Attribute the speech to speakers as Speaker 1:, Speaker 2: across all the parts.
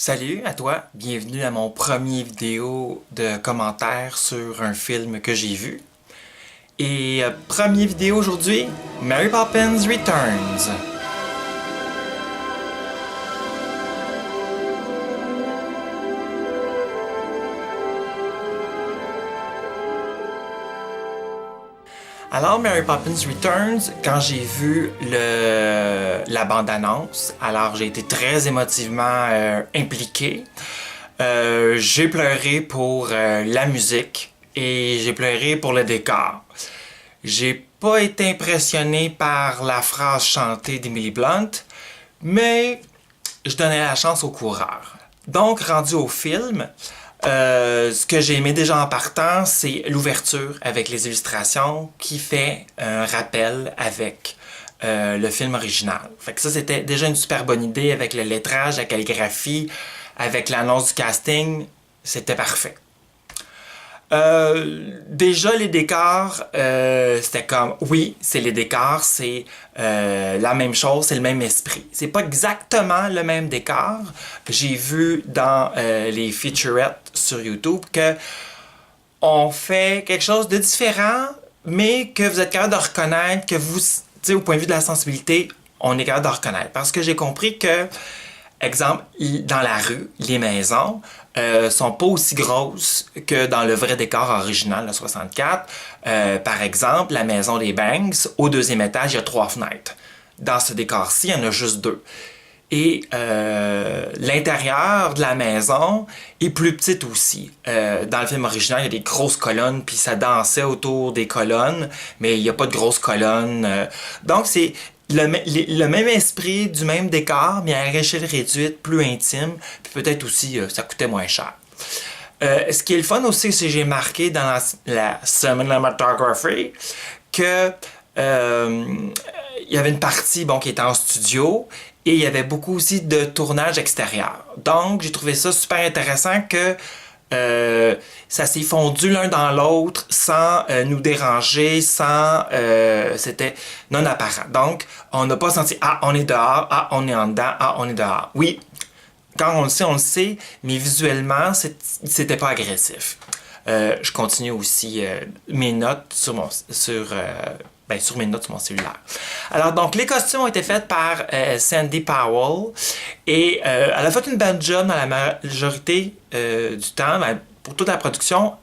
Speaker 1: Salut à toi, bienvenue à mon premier vidéo de commentaires sur un film que j'ai vu. Et premier vidéo aujourd'hui, Mary Poppins Returns. Alors, Mary Poppins Returns, quand j'ai vu la bande-annonce, alors j'ai été très émotivement impliqué. J'ai pleuré pour la musique et j'ai pleuré pour le décor. J'ai pas été impressionné par la phrase chantée d'Emily Blunt, mais je donnais la chance au coureur. Donc, rendu au film, ce que j'ai aimé déjà en partant, c'est l'ouverture avec les illustrations qui fait un rappel avec le film original. Fait que ça, c'était déjà une super bonne idée avec le lettrage, la calligraphie, avec l'annonce du casting. C'était parfait. Déjà, les décors, c'était comme, oui, c'est les décors, c'est la même chose, c'est le même esprit. C'est pas exactement le même décor. J'ai vu dans les featurettes sur YouTube que on fait quelque chose de différent, mais que vous êtes capable de reconnaître, que vous, tu sais, au point de vue de la sensibilité, on est capable de reconnaître. Parce que j'ai compris que, exemple, dans la rue, les maisons sont pas aussi grosses que dans le vrai décor original de 64. Par exemple, la maison des Banks, au deuxième étage, il y a 3 fenêtres. Dans ce décor-ci, il y en a juste 2. Et l'intérieur de la maison est plus petit aussi. Dans le film original, il y a des grosses colonnes, puis ça dansait autour des colonnes, mais il n'y a pas de grosses colonnes. Donc, c'est le même esprit du même décor, mais à échelle réduite, plus intime, puis peut-être aussi, ça coûtait moins cher. Ce qui est le fun aussi, c'est que j'ai marqué dans la cinematography que il y avait une partie qui était en studio et il y avait beaucoup aussi de tournage extérieur. Donc, j'ai trouvé ça super intéressant que ça s'est fondu l'un dans l'autre sans nous déranger, sans... c'était non apparent. Donc, on n'a pas senti « Ah, on est dehors. Ah, on est en dedans. Ah, on est dehors. » Oui, quand on le sait, mais visuellement, c'était pas agressif. Je continue aussi mes notes sur mes notes sur mon cellulaire. Alors, donc, les costumes ont été faits par Sandy Powell et elle a fait une bonne job dans la majorité du temps, pour toute la production.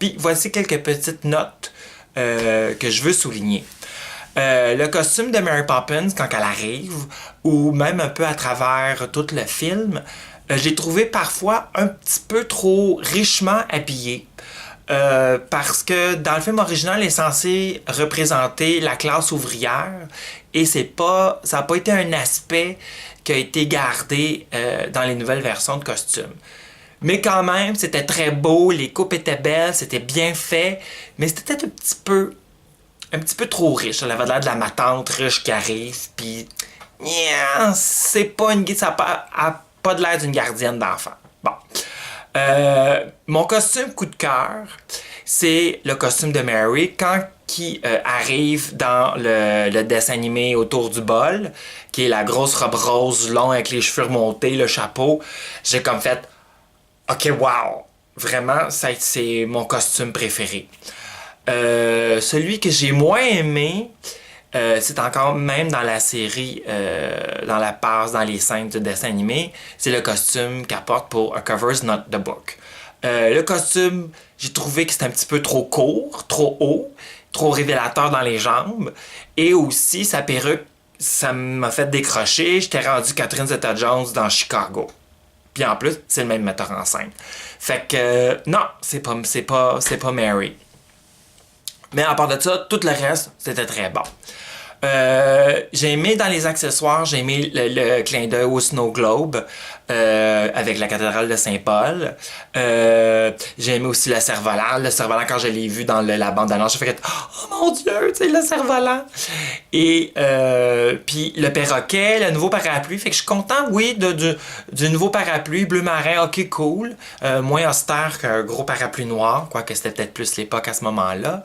Speaker 1: Puis, voici quelques petites notes que je veux souligner. Le costume de Mary Poppins, quand elle arrive, ou même un peu à travers tout le film, j'ai trouvé parfois un petit peu trop richement habillée. Parce que dans le film original, elle est censée représenter la classe ouvrière et ça n'a pas été un aspect qui a été gardé dans les nouvelles versions de costumes. Mais quand même, c'était très beau, les coupes étaient belles, c'était bien fait, mais c'était peut-être un petit peu trop riche. Elle avait l'air de la matante riche qui arrive, puis c'est pas ça n'a pas de l'air d'une gardienne d'enfant. Bon. Mon costume coup de cœur, c'est le costume de Mary quand qui arrive dans le dessin animé Autour du bol, qui est la grosse robe rose longue avec les cheveux remontés, le chapeau. J'ai comme fait OK, wow! Vraiment, c'est mon costume préféré. Celui que j'ai moins aimé, c'est encore même dans la série, dans les scènes de dessin animé, c'est le costume qu'elle porte pour A Cover's Not the Book. Le costume, j'ai trouvé que c'était un petit peu trop court, trop haut, trop révélateur dans les jambes, et aussi sa perruque, ça m'a fait décrocher. J'étais rendu Catherine Zeta-Jones dans Chicago. Puis en plus, c'est le même metteur en scène. Fait que non, c'est pas Mary. Mais à part de ça, tout le reste, c'était très bon. J'ai aimé dans les accessoires, j'ai aimé le clin d'œil au Snow Globe avec la cathédrale de Saint-Paul. J'ai aimé aussi le cerf-volant. Le cerf-volant, quand je l'ai vu dans la bande-annonce, j'ai fait « Oh mon Dieu, tu sais, le cerf-volant! » Et puis le perroquet, le nouveau parapluie. Fait que je suis content, oui, du nouveau parapluie bleu marin. OK, cool. Moins austère qu'un gros parapluie noir, quoique c'était peut-être plus l'époque à ce moment-là.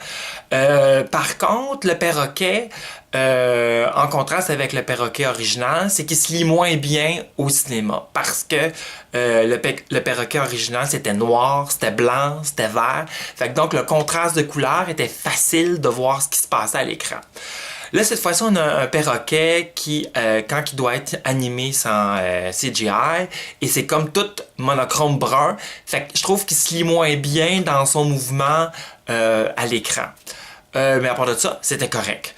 Speaker 1: Par contre, le perroquet... en contraste avec le perroquet original, c'est qu'il se lit moins bien au cinéma parce que le perroquet original, c'était noir, c'était blanc, c'était vert. Fait que donc, le contraste de couleurs était facile de voir ce qui se passait à l'écran. Là, cette fois-ci, on a un perroquet qui, quand il doit être animé sans CGI, et c'est comme tout monochrome brun. Fait que je trouve qu'il se lit moins bien dans son mouvement à l'écran. Mais à part de ça, c'était correct.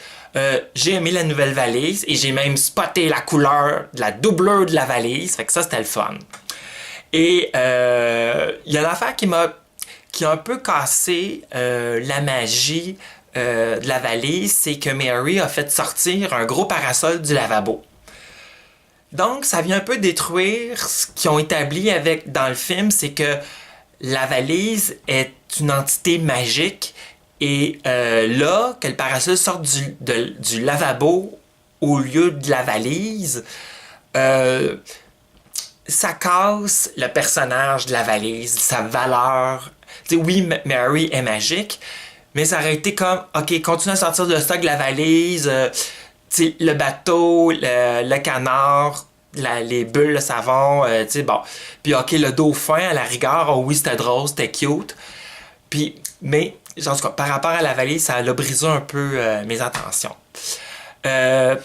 Speaker 1: J'ai aimé la nouvelle valise et j'ai même spoté la couleur de la doubleur de la valise. Fait que ça, c'était le fun. Et il y a l'affaire qui a un peu cassé la magie de la valise, c'est que Mary a fait sortir un gros parasol du lavabo. Donc, ça vient un peu détruire ce qu'ils ont établi dans le film, c'est que la valise est une entité magique. Et là, que le parasol sorte du lavabo au lieu de la valise, ça casse le personnage de la valise, sa valeur. T'sais, oui, Mary est magique, mais ça aurait été comme, OK, continue à sortir le stock de la valise, le bateau, le canard, les bulles, le savon, bon. Puis OK, le dauphin, à la rigueur, oh oui, c'était drôle, c'était cute. Puis, mais, en tout cas, par rapport à la valise, ça a brisé un peu mes attentions.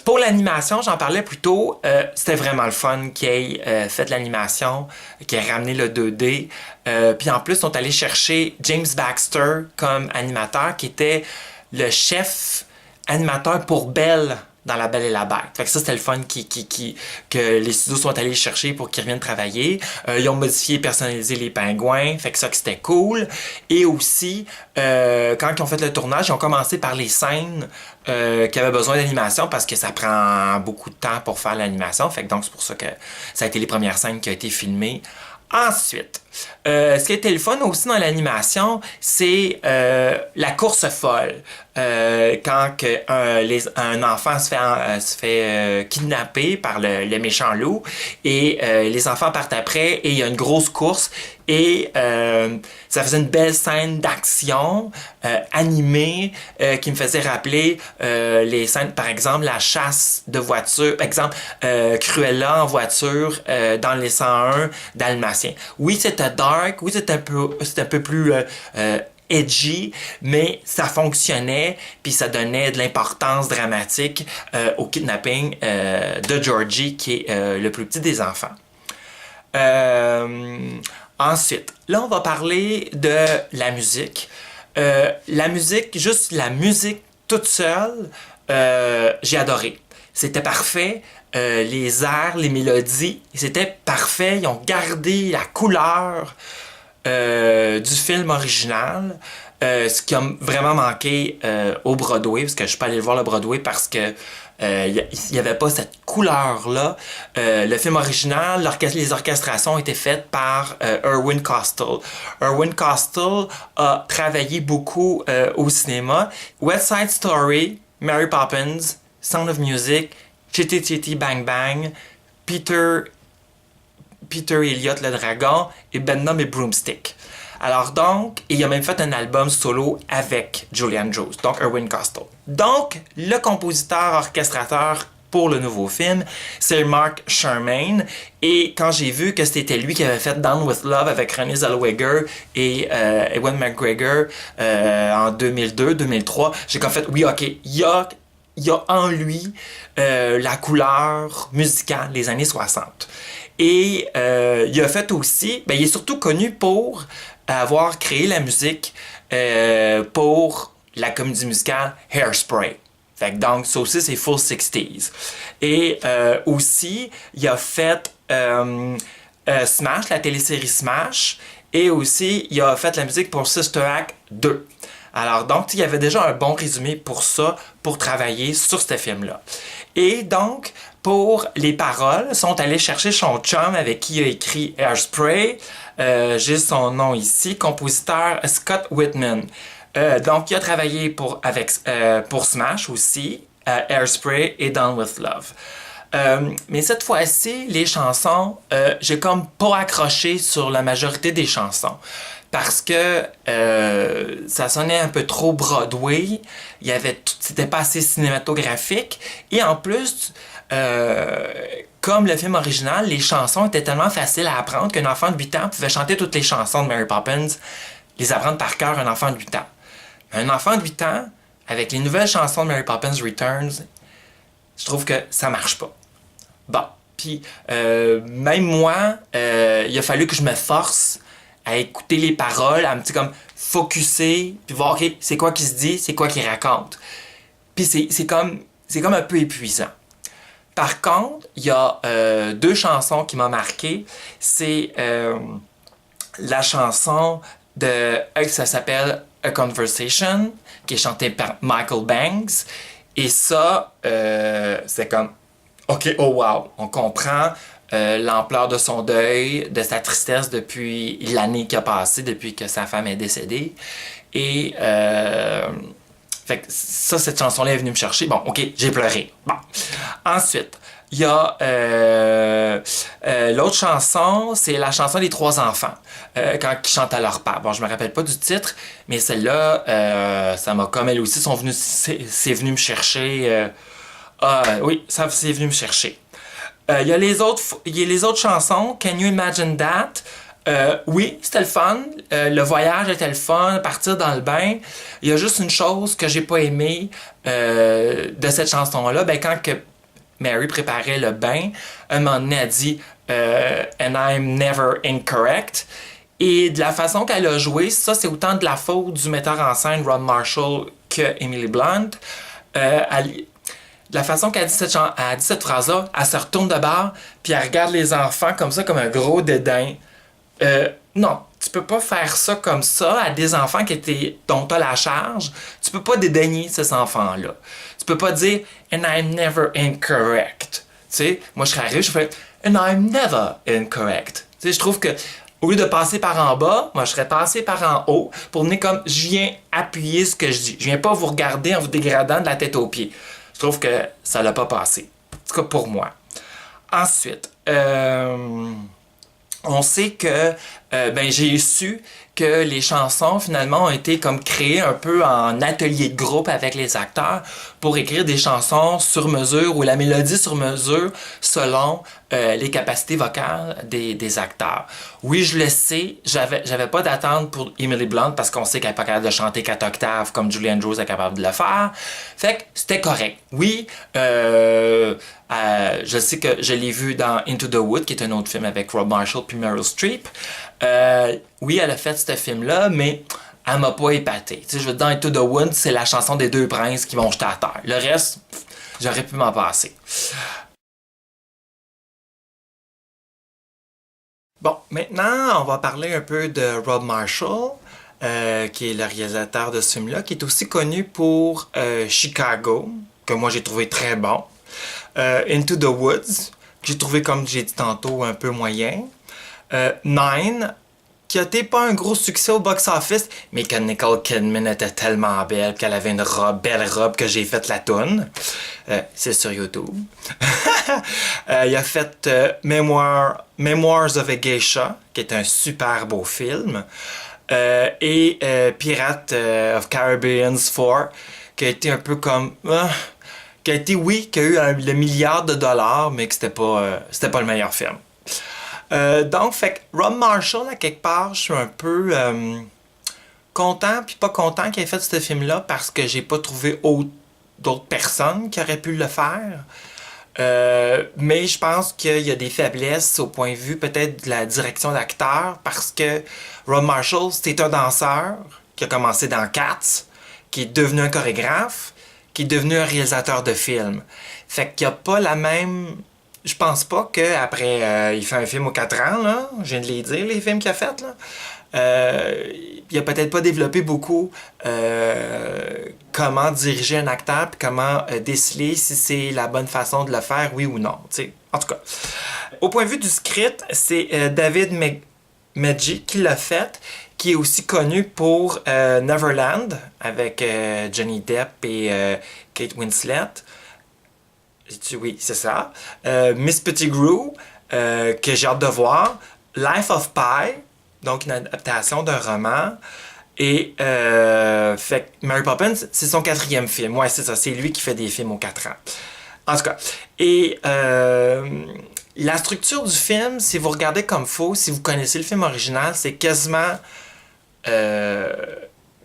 Speaker 1: Pour l'animation, j'en parlais plus tôt, c'était vraiment le fun qu'il ait fait l'animation, qu'il ait ramené le 2D. Puis en plus, ils sont allés chercher James Baxter comme animateur, qui était le chef animateur pour Belle dans La Belle et la Bête. Fait que ça, c'était le fun que les studios sont allés chercher pour qu'ils reviennent travailler. Ils ont modifié et personnalisé les pingouins. Fait que ça, que c'était cool. Et aussi, quand ils ont fait le tournage, ils ont commencé par les scènes qui avaient besoin d'animation parce que ça prend beaucoup de temps pour faire l'animation. Fait que donc, c'est pour ça que ça a été les premières scènes qui ont été filmées. Ensuite, ce qui a été le fun aussi dans l'animation, c'est la course folle. Quand un enfant se fait kidnapper par le méchant loup et les enfants partent après et il y a une grosse course et ça faisait une belle scène d'action animée qui me faisait rappeler les scènes, par exemple, la chasse de voiture, par exemple, Cruella en voiture dans les 101 Dalmatiens. Oui, c'était dark, oui, c'était un peu plus edgy, mais ça fonctionnait, puis ça donnait de l'importance dramatique au kidnapping de Georgie, qui est le plus petit des enfants. Ensuite, là, on va parler de la musique. La musique, juste la musique toute seule, j'ai adoré. C'était parfait. Les airs, les mélodies, c'était parfait. Ils ont gardé la couleur du film original, ce qui a vraiment manqué au Broadway, parce que je suis pas allé le voir le Broadway parce que il n'y avait pas cette couleur-là. Le film original, les orchestrations ont été faites par Irwin Costal. Irwin Costal a travaillé beaucoup au cinéma. West Side Story, Mary Poppins, Sound of Music, Chitty Chitty Bang Bang, Peter Elliott le Dragon et Bedknobs et Broomstick. Alors donc, il a même fait un album solo avec Julian Jones, donc Irwin Costal. Donc, le compositeur orchestrateur pour le nouveau film, c'est Mark Sherman. Et quand j'ai vu que c'était lui qui avait fait Down with Love avec Renée Zellweger et Ewan McGregor en 2002-2003, j'ai comme fait, oui, ok, il y a en lui la couleur musicale des années 60. Et il a fait aussi, il est surtout connu pour avoir créé la musique pour la comédie musicale Hairspray. Fait que donc, ça aussi, c'est full 60s. Et aussi, il a fait Smash, la télésérie Smash, et aussi, il a fait la musique pour Sister Act 2. Alors donc, il y avait déjà un bon résumé pour ça, pour travailler sur ce film-là. Et donc, pour les paroles, sont allés chercher son chum avec qui il a écrit Hairspray. J'ai son nom ici, compositeur Scott Whitman. Donc, il a travaillé pour Smash aussi, Hairspray et Down with Love. Mais cette fois-ci, les chansons, j'ai comme pas accroché sur la majorité des chansons. parce que ça sonnait un peu trop Broadway. C'était pas assez cinématographique. Et en plus, comme le film original, les chansons étaient tellement faciles à apprendre qu'un enfant de 8 ans pouvait chanter toutes les chansons de Mary Poppins, les apprendre par cœur, un enfant de 8 ans. Un enfant de 8 ans, avec les nouvelles chansons de Mary Poppins Returns, je trouve que ça marche pas. Bon, puis même moi, il a fallu que je me force à écouter les paroles, à me dire comme focusser, puis voir, ok, c'est quoi qui se dit, c'est quoi qui raconte. Puis c'est comme un peu épuisant. Par contre, il y a deux chansons qui m'ont marqué. C'est la chanson ça s'appelle A Conversation, qui est chantée par Michael Banks. Et ça, c'est comme, ok, oh wow, on comprend l'ampleur de son deuil, de sa tristesse depuis l'année qui a passé, depuis que sa femme est décédée. Et fait que ça, cette chanson-là est venue me chercher. Bon, ok, j'ai pleuré. Bon. Ensuite, il y a l'autre chanson, c'est la chanson des trois enfants, quand ils chantent à leur père. Bon, je me rappelle pas du titre, mais celle-là, ça m'a comme elle aussi, c'est venu me chercher. Oui, ça c'est venu me chercher. Il y a les autres chansons, Can You Imagine That? Oui, c'était le fun. Le voyage était le fun, partir dans le bain. Il y a juste une chose que j'ai pas aimé de cette chanson-là. Ben, quand que Mary préparait le bain, un moment donné, elle dit And I'm never incorrect. Et de la façon qu'elle a joué, ça, c'est autant de la faute du metteur en scène Ron Marshall que Emily Blunt. De la façon qu'elle dit cette phrase-là, elle se retourne de bord, puis elle regarde les enfants comme ça, comme un gros dédain. Non, tu peux pas faire ça comme ça à des enfants dont tu as la charge. Tu peux pas dédaigner ces enfants-là. Tu peux pas dire And I'm never incorrect. Tu sais, moi je serais arrivé, je ferais And I'm never incorrect. Tu sais, je trouve que au lieu de passer par en bas, moi je serais passé par en haut pour venir comme je viens appuyer ce que je dis. Je viens pas vous regarder en vous dégradant de la tête aux pieds. Je trouve que ça l'a pas passé. En tout cas pour moi. Ensuite, on sait que j'ai su que les chansons finalement ont été comme créées un peu en atelier de groupe avec les acteurs pour écrire des chansons sur mesure ou la mélodie sur mesure selon les capacités vocales des acteurs. Oui, je le sais, j'avais pas d'attente pour Emily Blunt parce qu'on sait qu'elle n'est pas capable de chanter 4 octaves comme Julie Andrews est capable de le faire. Fait que c'était correct. Oui, je sais que je l'ai vu dans Into the Wood, qui est un autre film avec Rob Marshall puis Meryl Streep. Oui, elle a fait ce film-là, mais elle m'a pas épaté. Tu sais, je veux dire, dans Into the Wood, c'est la chanson des deux princes qui vont jeter à terre. Le reste, j'aurais pu m'en passer. Bon, maintenant, on va parler un peu de Rob Marshall, qui est le réalisateur de ce film-là, qui est aussi connu pour Chicago, que moi j'ai trouvé très bon. Into the Woods, que j'ai trouvé, comme j'ai dit tantôt, un peu moyen. Nine, qui a été pas un gros succès au box-office, mais que Nicole Kidman était tellement belle qu'elle avait une belle robe que j'ai fait la toune. C'est sur YouTube. Il a fait Memoirs of a Geisha, qui est un super beau film. Et Pirates of Caribbean 4, qui a été un peu comme... qui a été, oui, qui a eu le milliard de dollars, mais que c'était pas le meilleur film. Donc, fait que Rob Marshall, à quelque part, je suis un peu content, puis pas content qu'il ait fait ce film-là, parce que j'ai pas trouvé d'autres personnes qui auraient pu le faire. Mais je pense qu'il y a des faiblesses au point de vue peut-être de la direction d'acteur, parce que Rob Marshall, c'était un danseur qui a commencé dans Cats, qui est devenu un chorégraphe, qui est devenu un réalisateur de films. Fait qu'il n'y a pas la même... Je pense pas qu'après, il fait un film aux 4 ans, là. Je viens de les dire, les films qu'il a fait, là. Il a peut-être pas développé beaucoup comment diriger un acteur, puis comment déceler si c'est la bonne façon de le faire, oui ou non. T'sais. En tout cas, au point de vue du script, c'est David Medji qui l'a fait, qui est aussi connu pour Neverland, avec Johnny Depp et Kate Winslet. Oui, c'est ça. Miss Pettigrew, que j'ai hâte de voir. Life of Pi, donc une adaptation d'un roman. Et fait que Mary Poppins, c'est son 4e film. Ouais, c'est ça, c'est lui qui fait des films aux 4 ans. En tout cas, et la structure du film, si vous regardez comme faux, si vous connaissez le film original, c'est quasiment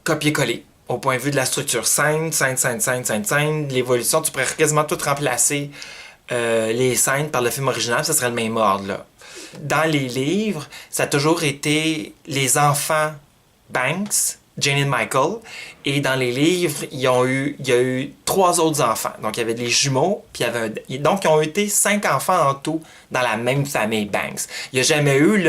Speaker 1: copier-coller au point de vue de la structure. Scène, l'évolution, tu pourrais quasiment tout remplacer les scènes par le film original, ça serait le même ordre, là. Dans les livres, ça a toujours été les enfants Banks, Jane et Michael, et dans les livres, il y a eu 3 autres enfants. Donc, il y avait des jumeaux, puis donc, ils ont été 5 enfants en tout dans la même famille Banks. Il n'y a jamais eu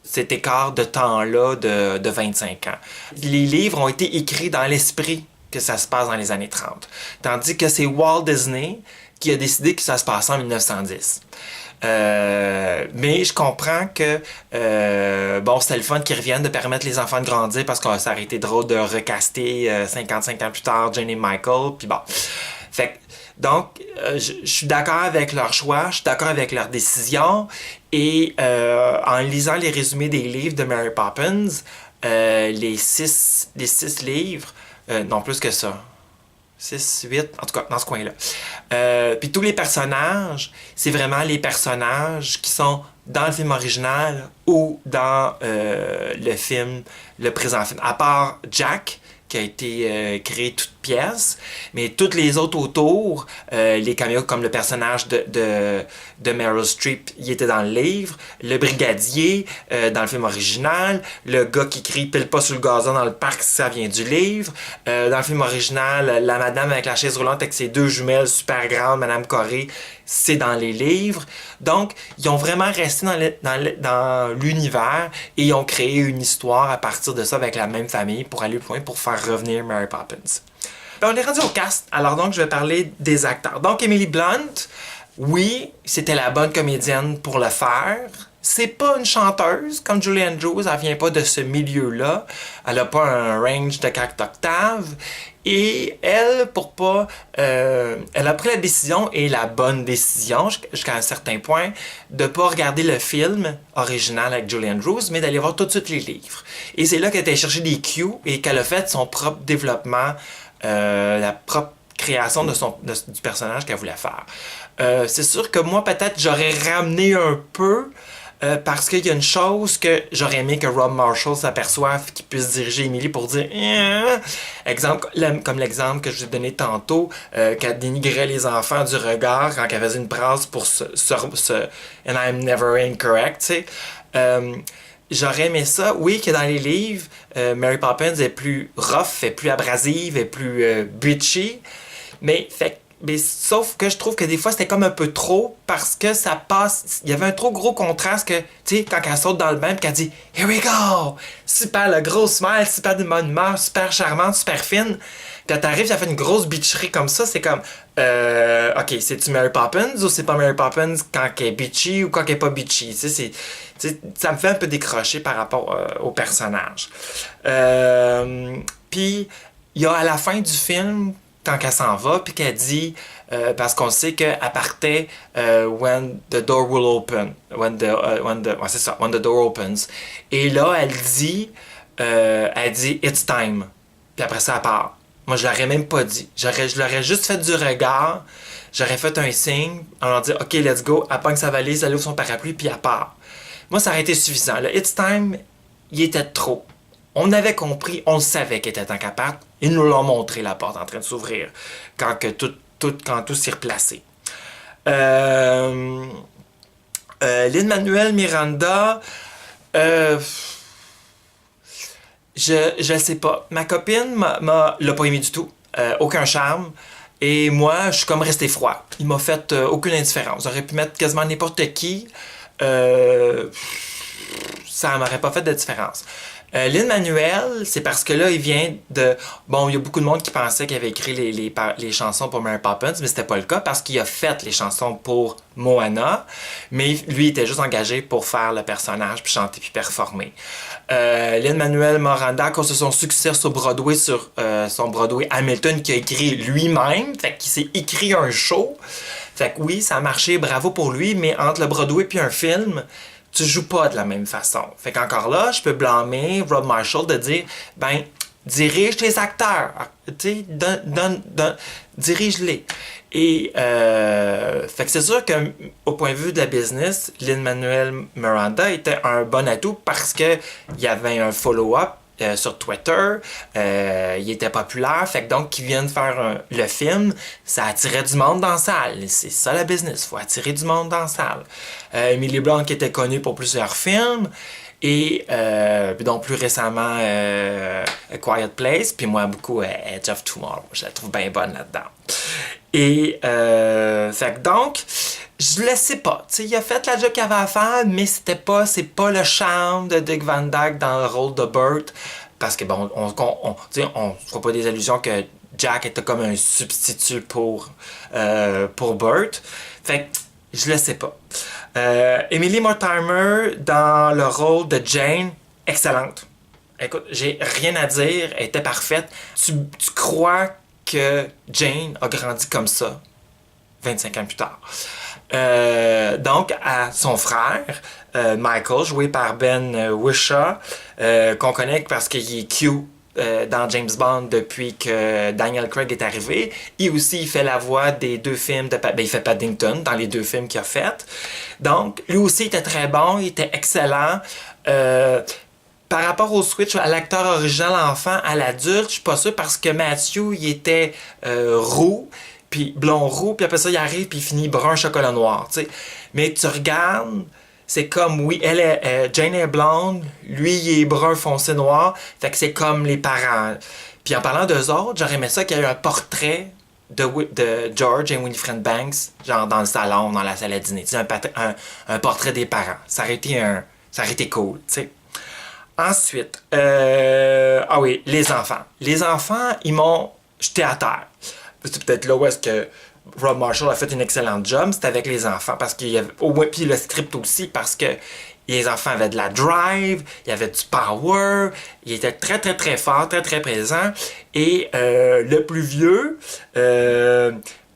Speaker 1: cet écart de temps-là de 25 ans. Les livres ont été écrits dans l'esprit que ça se passe dans les années 30. Tandis que c'est Walt Disney qui a décidé que ça se passait en 1910. Mais je comprends que c'était le fun qu'ils reviennent de permettre les enfants de grandir parce que ça aurait été drôle de recaster 55 ans plus tard Jane et Michael, puis bon. Fait donc, je suis d'accord avec leur choix, je suis d'accord avec leur décision, et en lisant les résumés des livres de Mary Poppins, les 6 livres, non plus que ça. 6, 8, en tout cas, dans ce coin-là. Puis tous les personnages, c'est vraiment les personnages qui sont dans le film original ou dans le présent film. À part Jack, qui a été créé toute pièce, mais toutes les autres autour, les caméos comme le personnage de Meryl Streep, il était dans le livre, le brigadier dans le film original, le gars qui crie pile pas sur le gazon dans le parc, ça vient du livre, dans le film original, la madame avec la chaise roulante avec ses 2 jumelles super grandes, Madame Corée, c'est dans les livres. Donc, ils ont vraiment resté dans l'univers et ils ont créé une histoire à partir de ça avec la même famille pour aller plus loin, pour faire revenir Mary Poppins. On est rendu au cast, alors donc je vais parler des acteurs. Donc Emily Blunt, oui, c'était la bonne comédienne pour le faire. C'est pas une chanteuse comme Julie Andrews, elle vient pas de ce milieu-là. Elle a pas un range de 4 octaves. Et elle, elle a pris la décision, et la bonne décision, jusqu'à un certain point, de pas regarder le film original avec Julie Andrews, mais d'aller voir tout de suite les livres. Et c'est là qu'elle a cherché des cues et qu'elle a fait son propre développement, la propre création du personnage qu'elle voulait faire. C'est sûr que moi, peut-être, j'aurais ramené un peu, parce qu'il y a une chose que j'aurais aimé que Rob Marshall s'aperçoive, qu'il puisse diriger Emily pour dire exemple, comme l'exemple que je vous ai donné tantôt, qu'elle dénigrait les enfants du regard quand elle faisait une phrase pour And I'm never incorrect, tu sais. J'aurais aimé ça. Oui, que dans les livres, Mary Poppins est plus rough, est plus abrasive, est plus bitchy, mais sauf que je trouve que des fois c'était comme un peu trop, parce que ça passe. Il y avait un trop gros contraste que, tu sais, quand elle saute dans le bain et qu'elle dit Here we go! Super, le gros smile, super de bonne humeur, super charmante, super fine. Quand t'arrives, ça fait une grosse bitcherie comme ça, c'est comme ok, c'est-tu Mary Poppins ou c'est pas Mary Poppins quand elle est bitchy ou quand elle est pas bitchy? Tu sais, ça me fait un peu décrocher par rapport au personnage. Puis, il y a à la fin du film, quand elle s'en va, puis qu'elle dit, parce qu'on sait qu'elle partait when the door will open. When the door opens. Et là, elle dit, it's time. Puis après ça, elle part. Moi, je l'aurais même pas dit. Je l'aurais juste fait du regard. J'aurais fait un signe en leur disant, OK, let's go. Elle pogne sa valise, elle ouvre son parapluie, puis elle part. Moi, ça aurait été suffisant. Le It's time, il était trop. On avait compris, on le savait qu'elle était incapable. Ils nous l'ont montré, la porte en train de s'ouvrir, quand tout s'est replacé. Lin-Manuel Miranda, je sais pas. Ma copine l'a pas aimé du tout. Aucun charme. Et moi, je suis comme resté froid. Il m'a fait aucune indifférence. J'aurais pu mettre quasiment n'importe qui. Ça m'aurait pas fait de différence. Lin-Manuel, c'est parce que là, il vient de... Bon, il y a beaucoup de monde qui pensait qu'il avait écrit les chansons pour Mary Poppins, mais c'était pas le cas parce qu'il a fait les chansons pour Moana, mais lui, il était juste engagé pour faire le personnage, puis chanter, puis performer. Lin-Manuel Miranda, à cause de son succès sur Broadway, sur son Broadway Hamilton, qui a écrit lui-même, fait qu'il s'est écrit un show. Fait que oui, ça a marché, bravo pour lui, mais entre le Broadway puis un film... tu joues pas de la même façon. Fait qu'encore là, je peux blâmer Rob Marshall de dire, ben, dirige les acteurs, tu sais, dirige-les. Et, fait que c'est sûr qu'au point de vue de la business, Lin-Manuel Miranda était un bon atout parce que il y avait un follow-up sur Twitter, il était populaire, fait que donc qu'ils viennent faire le film, ça attirait du monde dans la salle. C'est ça la business, faut attirer du monde dans la salle. Emily Blunt qui était connue pour plusieurs films, et donc plus récemment A Quiet Place, puis moi beaucoup Edge of Tomorrow, je la trouve bien bonne là-dedans. Et fait que donc, je le sais pas. T'sais, il a fait la job qu'il avait à faire, mais c'est pas le charme de Dick Van Dyke dans le rôle de Burt. Parce que bon, on se fera pas des allusions que Jack était comme un substitut pour Burt. Fait que je le sais pas. Emily Mortimer dans le rôle de Jane, excellente. Écoute, j'ai rien à dire, elle était parfaite. Tu crois que Jane a grandi comme ça 25 ans plus tard. Donc, à son frère, Michael, joué par Ben Whishaw, qu'on connaît parce qu'il est Q dans James Bond depuis que Daniel Craig est arrivé. Et aussi, il fait la voix des deux films il fait Paddington dans les deux films qu'il a fait. Donc, lui aussi était très bon, il était excellent. Par rapport au switch à l'acteur original enfant à l'adulte, je suis pas sûr parce que Matthew, il était roux, puis blond roux, puis après ça, il arrive, puis il finit brun chocolat noir, tu sais. Mais tu regardes, c'est comme, oui, Jane est blonde, lui, il est brun foncé noir, fait que c'est comme les parents. Puis en parlant d'eux autres, j'aurais aimé ça qu'il y ait un portrait de George et Winifred Banks, genre dans le salon, dans la salle à dîner, tu sais, un portrait des parents. Ça aurait été cool, tu sais. Ensuite, ah oui, les enfants. Les enfants, ils m'ont jeté à terre. C'est peut-être là où est-ce que Rob Marshall a fait une excellente job, c'est avec les enfants, parce qu'il y avait, puis le script aussi, parce que les enfants avaient de la drive, il y avait du power, ils étaient très très très forts, très très présents, et le plus vieux,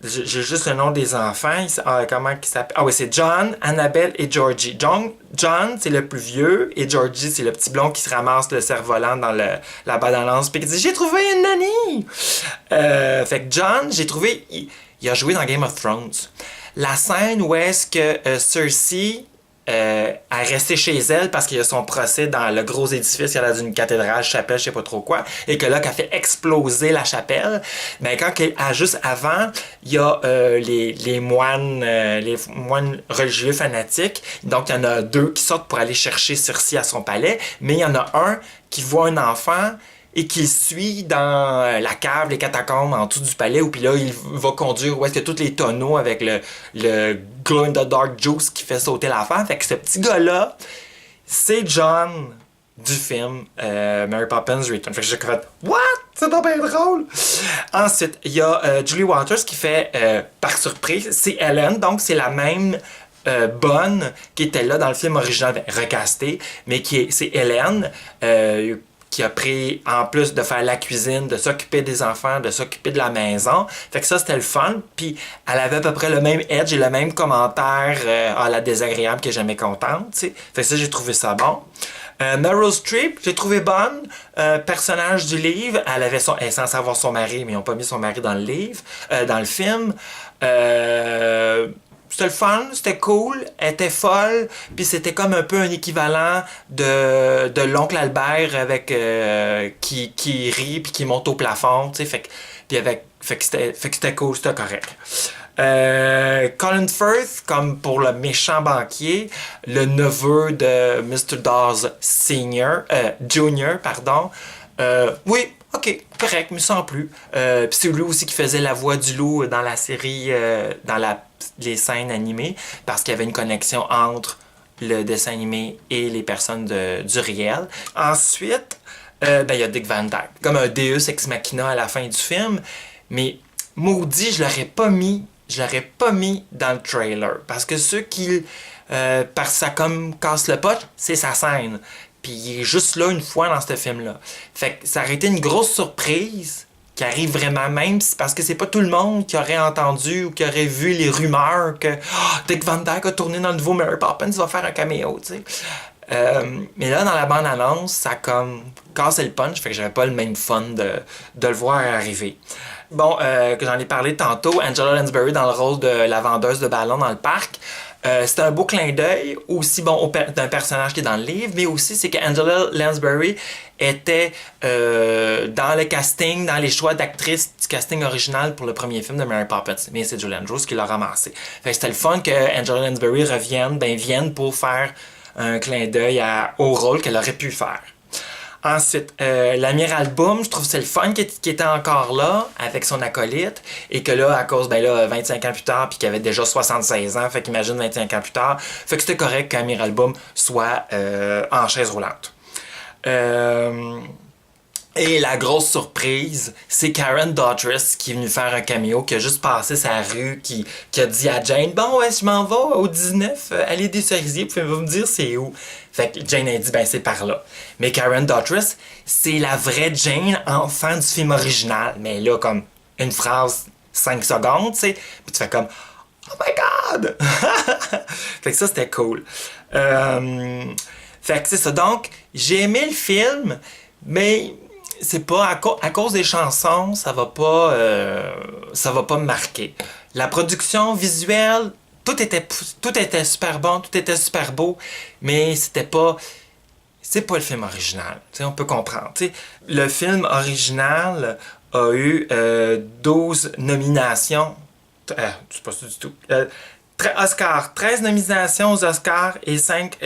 Speaker 1: j'ai juste le nom des enfants, comment il s'appelle? Ah oui, c'est John, Annabelle et Georgie. John, c'est le plus vieux, et Georgie, c'est le petit blond qui se ramasse le cerf-volant dans la balance, puis qui dit « J'ai trouvé une nanny! » Fait que John, j'ai trouvé, il a joué dans Game of Thrones. La scène où est-ce que Cersei a resté chez elle parce qu'il y a son procès dans le gros édifice qui a l'air d'une cathédrale, chapelle, je sais pas trop quoi, et que là, qu'elle fait exploser la chapelle, mais juste avant, il y a les moines religieux fanatiques, donc il y en a deux qui sortent pour aller chercher Cersei à son palais, mais il y en a un qui voit un enfant et qu'il suit dans la cave, les catacombes en dessous du palais, où puis là, il va conduire où est-ce que tous les tonneaux avec le glow in the dark juice qui fait sauter l'affaire. Fait que ce petit gars-là, c'est John du film Mary Poppins Return. Fait que j'ai fait « What? C'est pas bien drôle! » Ensuite, il y a Julie Walters qui fait, par surprise, c'est Ellen, donc c'est la même bonne qui était là dans le film original, recastée, mais c'est Ellen, qui a pris, en plus de faire la cuisine, de s'occuper des enfants, de s'occuper de la maison. Fait que ça, c'était le fun. Puis, elle avait à peu près le même edge et le même commentaire à la désagréable que j'aimais contente, tu sais. Fait que ça, j'ai trouvé ça bon. Meryl Streep, j'ai trouvé bonne. Personnage du livre. Elle est censée avoir son mari, mais ils n'ont pas mis son mari dans le livre, dans le film. C'était le fun, c'était cool, elle était folle, puis c'était comme un peu un équivalent de l'oncle Albert avec qui rit puis qui monte au plafond, tu sais, fait que c'était cool, c'était correct. Colin Firth, comme pour le méchant banquier, le neveu de Mr. Dawes Junior, pardon. Oui, ok, correct, mais sans plus. Puis c'est lui aussi qui faisait la voix du loup dans la série, les scènes animées, parce qu'il y avait une connexion entre le dessin animé et les personnes du réel. Ensuite, il y a Dick Van Dyke, comme un Deus Ex Machina à la fin du film, mais maudit, je l'aurais pas mis dans le trailer, parce que ceux qui, parce que ça comme casse le pot, c'est sa scène. Puis il est juste là une fois dans ce film-là. Fait que ça aurait été une grosse surprise qui arrive vraiment même, c'est parce que c'est pas tout le monde qui aurait entendu ou qui aurait vu les rumeurs que Dick Van Dyke a tourné dans le nouveau Mary Poppins, va faire un caméo, tu sais. Mais là, dans la bande-annonce, ça a comme cassé le punch, fait que j'avais pas le même fun de le voir arriver. Bon, que j'en ai parlé tantôt, Angela Lansbury dans le rôle de la vendeuse de ballons dans le parc. C'est un beau clin d'œil aussi bon d'un personnage qui est dans le livre, mais aussi c'est qu'Angela Lansbury était dans le casting, dans les choix d'actrices du casting original pour le premier film de Mary Poppins. Mais c'est Julie Andrews qui l'a ramassé. Fait que c'était le fun que Angela Lansbury vienne pour faire un clin d'œil au rôle qu'elle aurait pu faire. Ensuite, l'Amiral Boom, je trouve que c'est le fun qui était encore là avec son acolyte et que là, à cause, 25 ans plus tard, puis qu'il avait déjà 76 ans, fait qu'imagine 25 ans plus tard, fait que c'était correct qu'Amiral Boom soit en chaise roulante. Et la grosse surprise, c'est Karen Dotrice qui est venue faire un caméo, qui a juste passé sa rue, qui a dit à Jane « Bon, ouais, je m'en vais au 19, allez des cerisiers, pouvez-vous me dire c'est où? » Fait que Jane a dit « Ben, c'est par là. » Mais Karen Dotrice, c'est la vraie Jane enfant du film original. Mais là, comme une phrase, 5 secondes, tu sais, puis tu fais comme « Oh my God! » Fait que ça, c'était cool. Fait que c'est ça. Donc, j'ai aimé le film, mais c'est pas à cause des chansons, ça va pas me marquer. La production visuelle, tout était super bon, tout était super beau, mais c'est pas le film original. T'sais, on peut comprendre. T'sais, le film original a eu 12 nominations. C'est pas ça du tout. Oscar, 13 nominations aux Oscars et 5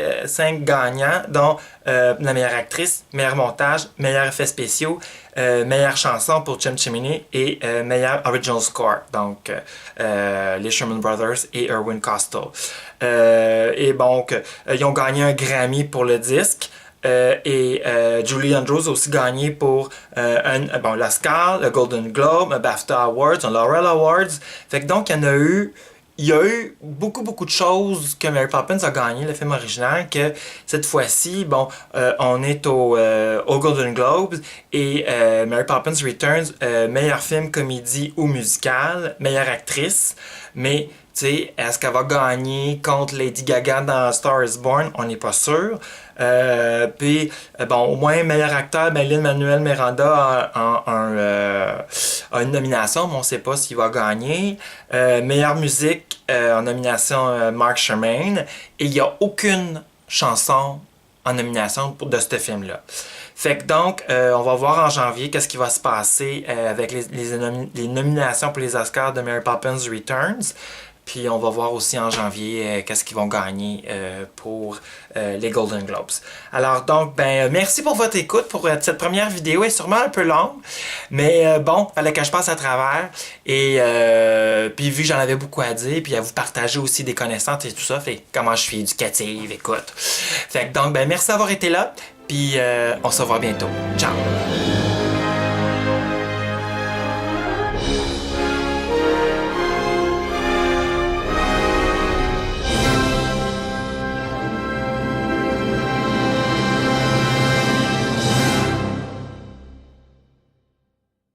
Speaker 1: gagnants, dont la meilleure actrice, meilleur montage, meilleurs effets spéciaux, meilleure chanson pour Chim Chimney et meilleur original score, donc les Sherman Brothers et Irwin Costal. Et donc, ils ont gagné un Grammy pour le disque. Et Julie Andrews a aussi gagné pour l'Oscar, le Golden Globe, un BAFTA Awards, un Laurel Awards. Fait que donc, il y a eu beaucoup de choses que Mary Poppins a gagné, le film original, que cette fois-ci, on est au Golden Globes et Mary Poppins Returns, meilleur film, comédie ou musical, meilleure actrice, mais tu sais, est-ce qu'elle va gagner contre Lady Gaga dans Star is Born? On n'est pas sûr. Puis, au moins, meilleur acteur, Lin-Manuel Miranda a une nomination, mais on ne sait pas s'il va gagner. Meilleure musique, en nomination, Mark Sherman. Et il n'y a aucune chanson en nomination de ce film-là. Fait que donc, on va voir en janvier qu'est-ce qui va se passer avec les nominations pour les Oscars de Mary Poppins Returns. Puis on va voir aussi en janvier qu'est-ce qu'ils vont gagner pour les Golden Globes. Alors donc, merci pour votre écoute pour cette première vidéo. Elle est sûrement un peu longue, mais fallait que je passe à travers. Et puis vu que j'en avais beaucoup à dire, puis à vous partager aussi des connaissances et tout ça, fait comment je suis éducative, écoute. Fait que donc, merci d'avoir été là, puis on se revoit bientôt. Ciao!